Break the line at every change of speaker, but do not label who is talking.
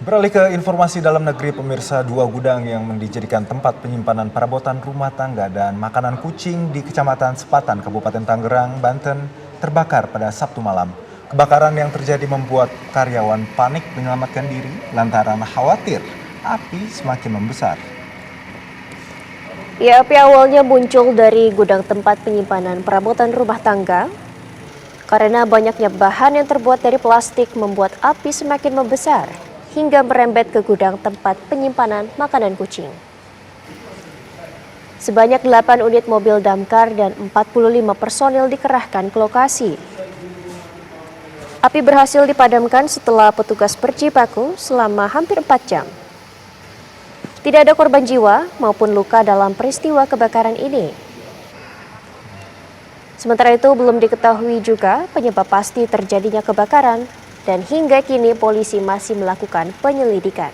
Beralih ke informasi dalam negeri, pemirsa, dua gudang yang dijadikan tempat penyimpanan perabotan rumah tangga dan makanan kucing di Kecamatan Sepatan, Kabupaten Tangerang, Banten, terbakar pada Sabtu malam. Kebakaran yang terjadi membuat karyawan panik menyelamatkan diri lantaran khawatir api semakin membesar.
Ya, api awalnya muncul dari gudang tempat penyimpanan perabotan rumah tangga. Karena banyaknya bahan yang terbuat dari plastik membuat api semakin membesar hingga merembet ke gudang tempat penyimpanan makanan kucing. Sebanyak 8 unit mobil damkar dan 45 personil dikerahkan ke lokasi. Api berhasil dipadamkan setelah petugas berjibaku selama hampir 4 jam. Tidak ada korban jiwa maupun luka dalam peristiwa kebakaran ini. Sementara itu belum diketahui juga penyebab pasti terjadinya kebakaran dan hingga kini polisi masih melakukan penyelidikan.